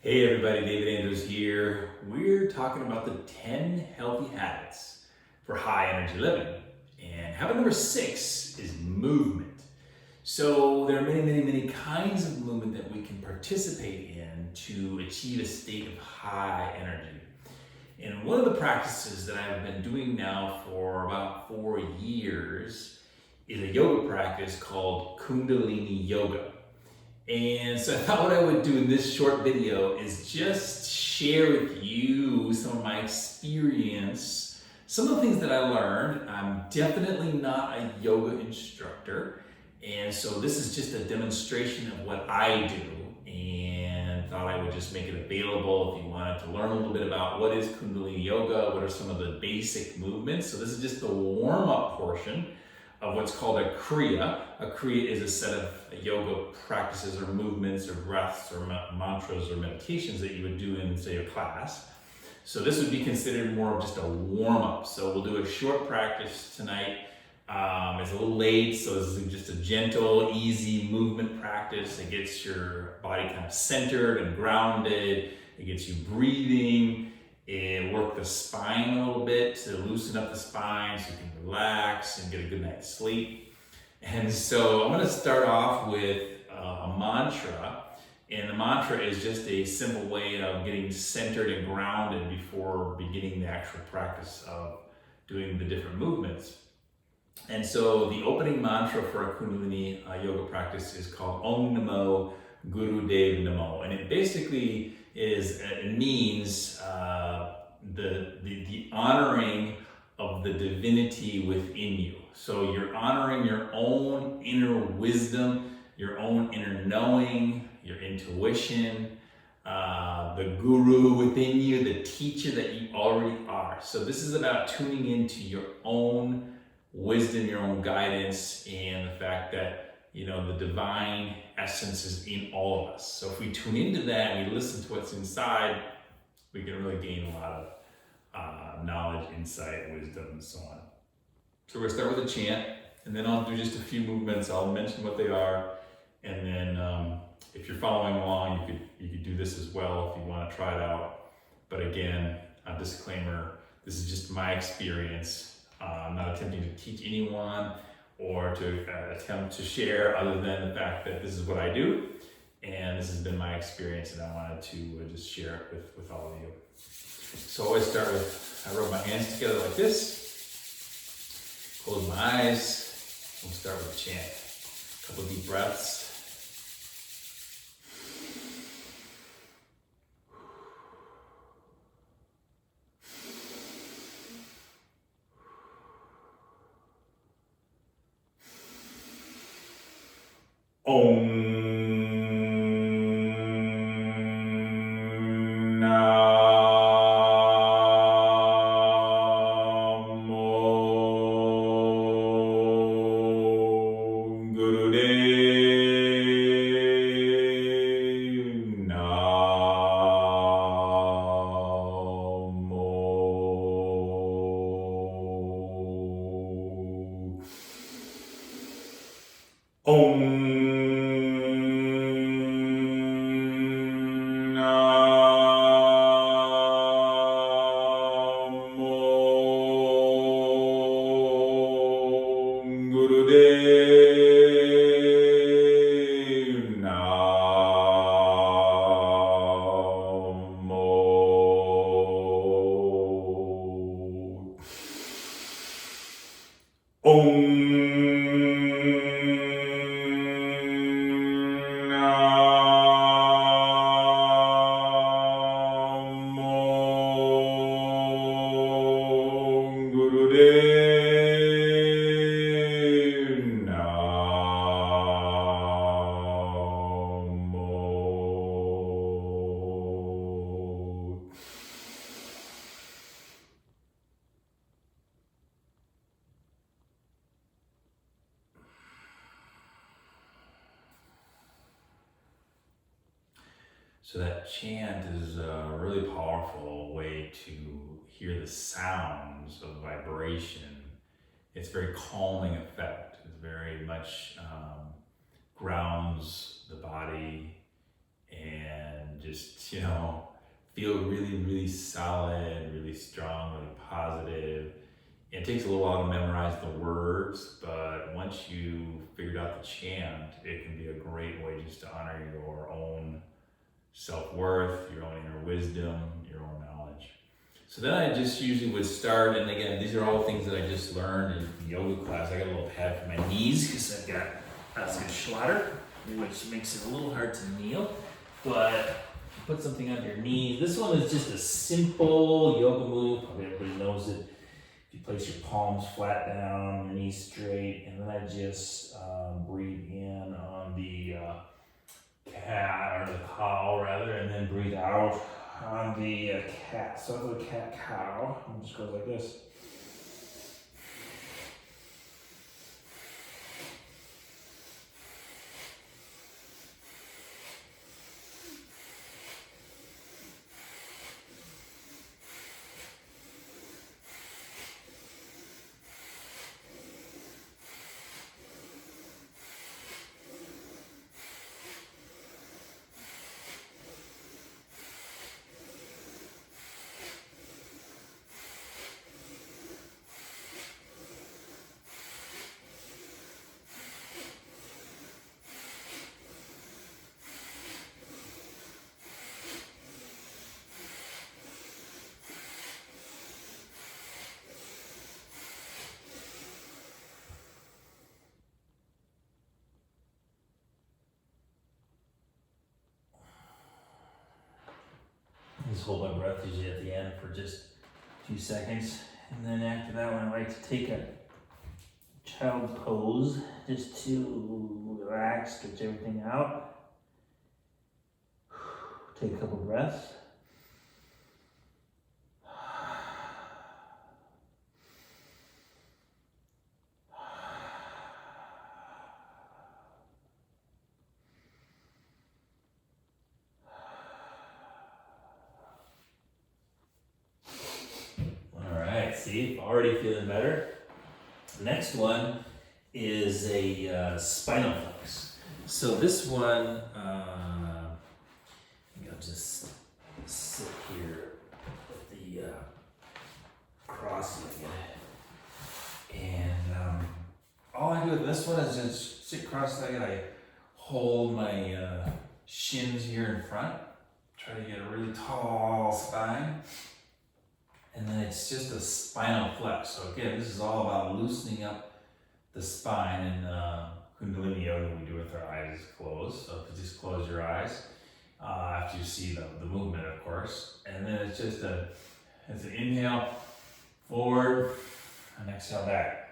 Hey everybody, David Andrews here. We're talking about the 10 healthy habits for high energy living. And habit number 6 is movement. So there are many kinds of movement that we can participate in to achieve a state of high energy. And one of the practices that I've been doing now for about 4 years is a yoga practice called Kundalini yoga. And so I thought what I would do in this short video is just share with you some of my experience, some of the things that I learned. I'm definitely not a yoga instructor, and so this is just a demonstration of what I do, and thought I would just make it available if you wanted to learn a little bit about what is Kundalini yoga, what are some of the basic movements. So this is just the warm-up portion of what's called a kriya. A kriya is a set of yoga practices or movements or breaths or mantras or meditations that you would do in, say, a class. So this would be considered more of just a warm-up. So we'll do a short practice tonight. It's a little late, so this is just a gentle, easy movement practice. It gets your body kind of centered and grounded. It gets you breathing. And work the spine a little bit to loosen up the spine so you can relax and get a good night's sleep. And so I'm going to start off with a mantra. And the mantra is just a simple way of getting centered and grounded before beginning the actual practice of doing the different movements. And so the opening mantra for a Kundalini yoga practice is called Om Namo Guru Dev Namo. And it basically it means the honoring of the divinity within you. So you're honoring your own inner wisdom, your own inner knowing, your intuition, the guru within you, the teacher that you already are. So this is about tuning into your own wisdom, your own guidance, and the fact that the divine essence is in all of us. So if we tune into that and we listen to what's inside, we can really gain a lot of knowledge, insight, wisdom, and so on. So we're going to start with a chant, and then I'll do just a few movements. I'll mention what they are, and then if you're following along, you could do this as well if you want to try it out. But again, a disclaimer, this is just my experience. I'm not attempting to teach anyone or to attempt to share, other than the fact that this is what I do, and this has been my experience, and I wanted to just share it with all of you. So I always start with, I rub my hands together like this, close my eyes, we'll start with a chant. A couple deep breaths. Om Namo Gurudev Namo. Om So that chant is a really powerful way to hear the sounds of vibration. It's very calming effect. It very much grounds the body and and just, you know, feel really, really solid, really strong, really positive. It takes a little while to memorize the words, but once you figured out the chant, it can be a great way just to honor your own self-worth, your own inner wisdom, your own knowledge. So then I just usually would start, and again, these are all things that I just learned in yoga class. I got a little pad for my knees because I've got some schlatter, which makes it a little hard to kneel, but put something on your knees. This one is just a simple yoga move. Probably everybody knows it. If you place your palms flat down, your knees straight, and then I just breathe in on the cat, or the cow rather, and then breathe out on the cat. So the CatCow, it just goes like this. Just hold my breath usually at the end for just a few seconds. And then after that one, I like to take a child pose just to relax, stretch everything out. Take a couple breaths. See, already feeling better. Next one is a Spinal Flex. So this one, I think I'll just sit here with the cross-legged. And all I do with this one is just sit cross-legged. I hold my shins here in front, try to get a really tall spine. And then it's just a spinal flex. So again, this is all about loosening up the spine. In Kundalini yoga, we do it with our eyes closed. So if you just close your eyes, after you see the movement, of course. And then it's just it's an inhale forward and exhale back.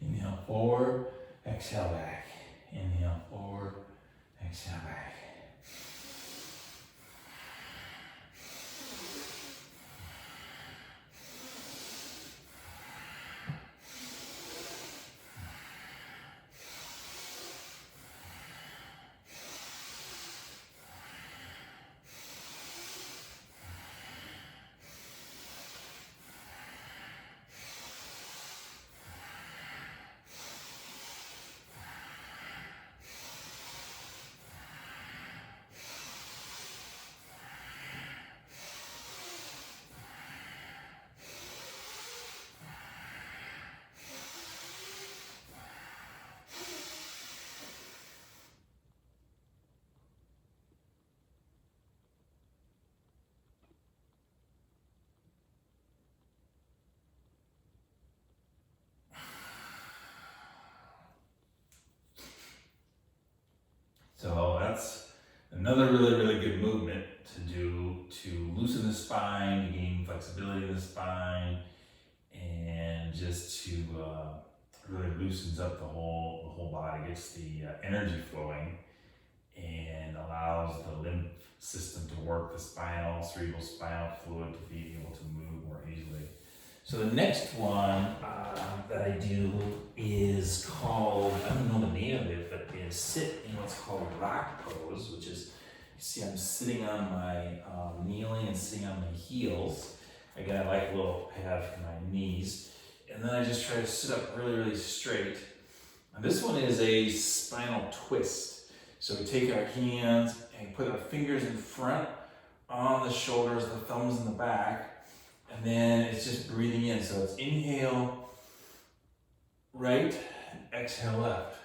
Inhale forward, exhale back. Inhale forward, exhale back. So that's another really, really good movement to do to loosen the spine, to gain flexibility in the spine, and just to really loosens up the whole body, gets the energy flowing, and allows the lymph system to work, the cerebral spinal fluid to be able to move more easily. So the next one that I do is called, I don't know the name of it, but is sit in what's called rock pose, which is, you see I'm sitting on my, kneeling and sitting on my heels. Again, I like a little pad for my knees. And then I just try to sit up really, really straight. And this one is a spinal twist. So we take our hands and put our fingers in front on the shoulders, the thumbs in the back, and then it's just breathing in. So it's inhale, right, and exhale left.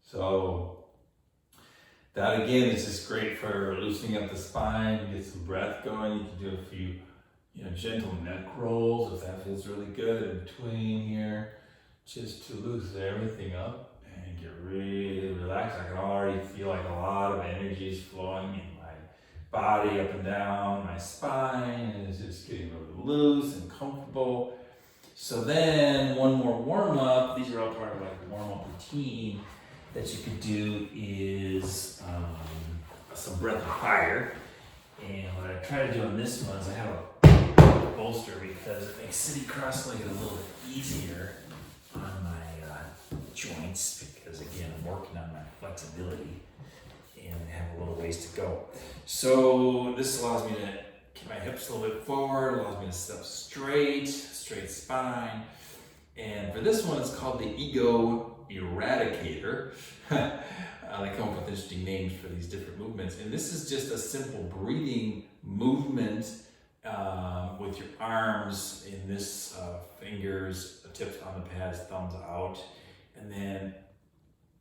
So that again is just great for loosening up the spine, get some breath going. You can do a few, gentle neck rolls if that feels really good in between here, just to loosen everything up and get really relaxed. I can already feel like a lot of energy is flowing in my body up and down my spine, and it's just getting really loose and comfortable. So then one more warm up. These are all part of like the warm up routine that you could do is some breath of fire. And what I try to do on this one is I have a bolster because it makes sitting cross-legged a little bit easier on my joints, because again, I'm working on my flexibility and I have a little ways to go. So this allows me to keep my hips a little bit forward, allows me to sit up straight spine. And for this one, it's called the Ego Eradicator. They come up with interesting names for these different movements. And this is just a simple breathing movement with your arms in this fingers, tips on the pads, thumbs out, and then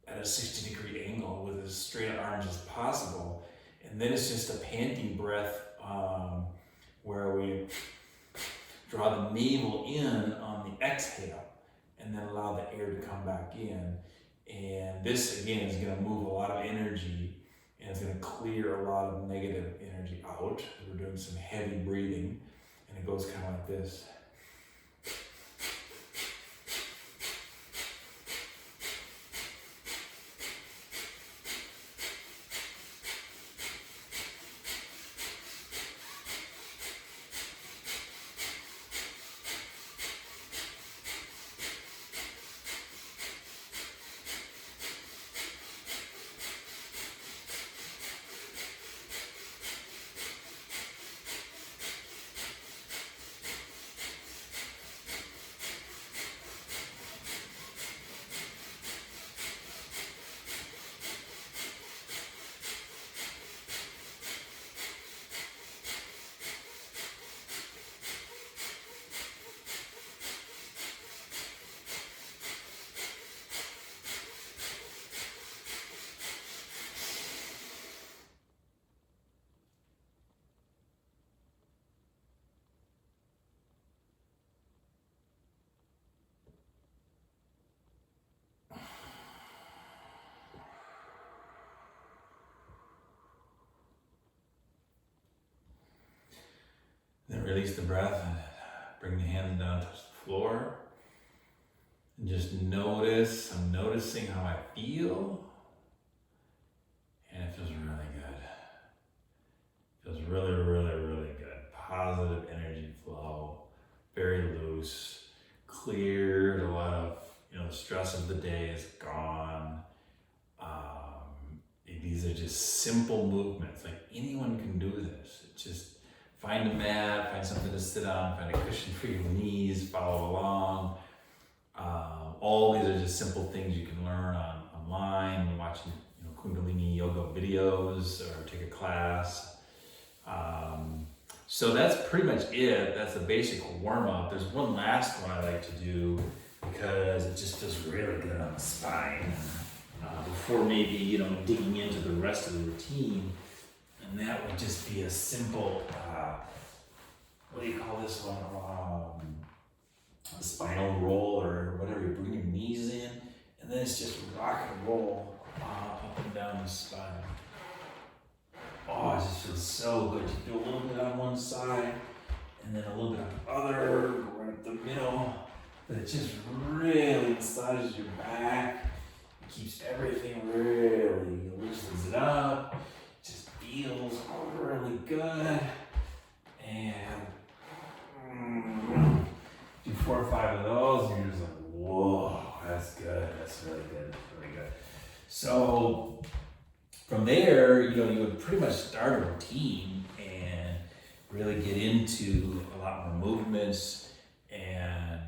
at a 60-degree angle with as straight arms as possible. And then it's just a panting breath where we draw the navel in on the exhale and then allow the air to come back in. And this again is going to move a lot of energy, and it's going to clear a lot of negative energy out. We're doing some heavy breathing, and it goes kind of like this. Then release the breath and bring the hands down, touch the floor. And just notice, I'm noticing how I feel. And it feels really good. Feels really, really, really good. Positive energy flow, very loose, cleared, a lot of, the stress of the day is gone. These are just simple movements. Like anyone can do this. It's just find a mat, find something to sit on, find a cushion for your knees, follow along. All these are just simple things you can learn online, watching Kundalini yoga videos or take a class. So that's pretty much it. That's the basic warm up. There's one last one I like to do because it just feels really good on the spine. Before maybe, you know, digging into the rest of the routine. And that would just be a simple, what do you call this one? A spinal roll or whatever. You bring your knees in and then it's just rock and roll up and down the spine. Oh, it just feels so good. You do a little bit on one side and then a little bit on the other, right up the middle. But it just really massages your back. It keeps everything really, loosens it up. It just feels really good. And do 4 or 5 of those, and you're just like, whoa, that's good. That's really good. That's really good. So from there, you know, you would pretty much start a routine and really get into a lot more movements and,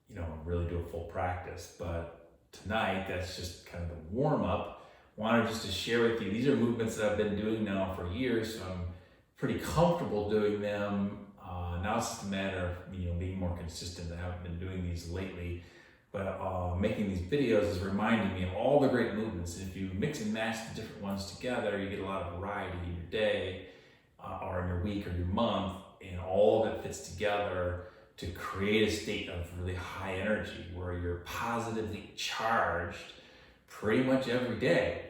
you know, really do a full practice. But tonight, that's just kind of the warm up. Wanted just to share with you, these are movements that I've been doing now for years, so I'm pretty comfortable doing them. Now it's just a matter of, you know, being more consistent. I haven't been doing these lately, but making these videos is reminding me of all the great movements. And if you mix and match the different ones together, you get a lot of variety in your day, or in your week or your month, and all of it fits together to create a state of really high energy where you're positively charged pretty much every day.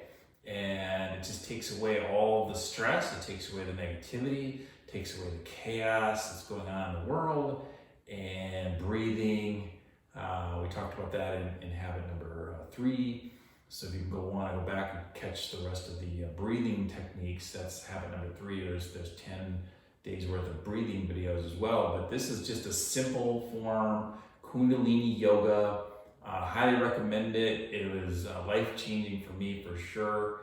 And it just takes away all the stress, it takes away the negativity, takes away the chaos that's going on in the world, and breathing. We talked about that in habit number 3. So if you want to go back and catch the rest of the breathing techniques, that's habit number 3. There's 10 days worth of breathing videos as well. But this is just a simple form, Kundalini yoga. Highly recommend it. It was life-changing for me for sure.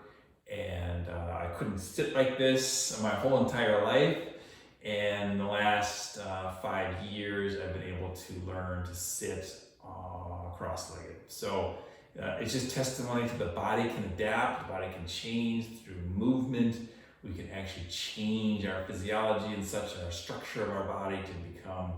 And I couldn't sit like this my whole entire life. And in the last 5 years, I've been able to learn to sit cross-legged. So it's just testimony to the body can adapt, the body can change through movement. We can actually change our physiology and such, our structure of our body to become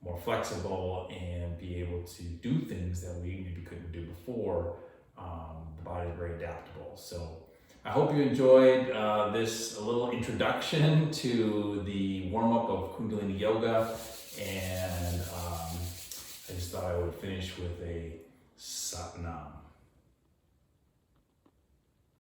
more flexible and be able to do things that we maybe couldn't do before. The body is very adaptable. So I hope you enjoyed this little introduction to the warm-up of Kundalini Yoga, and I just thought I would finish with a Satnam.